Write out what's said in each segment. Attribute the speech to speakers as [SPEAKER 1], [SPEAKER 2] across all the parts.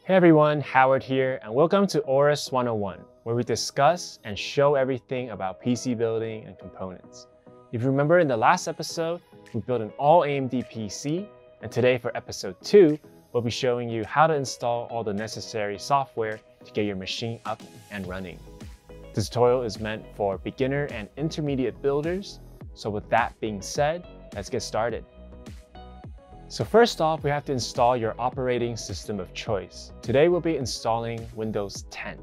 [SPEAKER 1] Hey everyone, Howard here, and welcome to AORUS 101, where we discuss and show everything about PC building and components. If you remember in the last episode, we built an all AMD PC, and today for episode 2, we'll be showing you how to install all the necessary software to get your machine up and running. This tutorial is meant for beginner and intermediate builders, so with that being said, let's get started. So first off, we have to install your operating system of choice. Today we'll be installing Windows 10.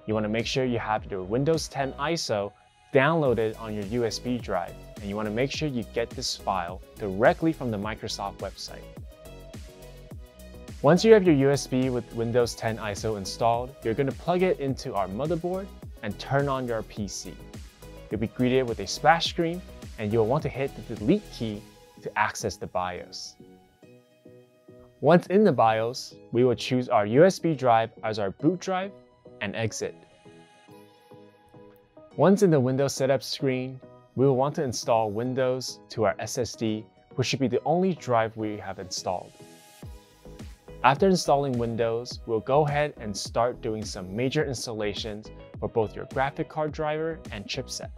[SPEAKER 1] You want to make sure you have your Windows 10 ISO downloaded on your USB drive, and you want to make sure you get this file directly from the Microsoft website. Once you have your USB with Windows 10 ISO installed, you're going to plug it into our motherboard and turn on your PC. You'll be greeted with a splash screen, and you'll want to hit the delete key to access the BIOS. Once in the BIOS, we will choose our USB drive as our boot drive and exit. Once in the Windows setup screen, we will want to install Windows to our SSD, which should be the only drive we have installed. After installing Windows, we'll go ahead and start doing some major installations for both your graphic card driver and chipset.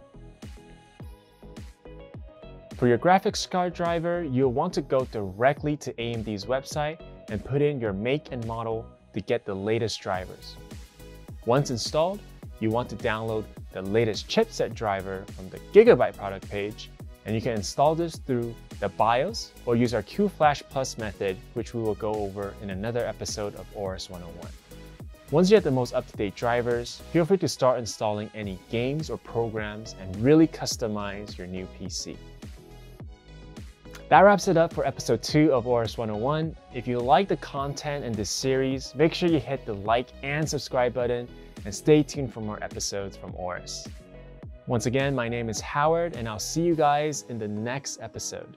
[SPEAKER 1] For your graphics card driver, you'll want to go directly to AMD's website and put in your make and model to get the latest drivers. Once installed, you want to download the latest chipset driver from the GIGABYTE product page, and you can install this through the BIOS or use our QFlash Plus method, which we will go over in another episode of AORUS 101. Once you have the most up-to-date drivers, feel free to start installing any games or programs and really customize your new PC. That wraps it up for episode 2 of AORUS 101. If you like the content in this series, make sure you hit the like and subscribe button and stay tuned for more episodes from AORUS. Once again, my name is Howard, and I'll see you guys in the next episode.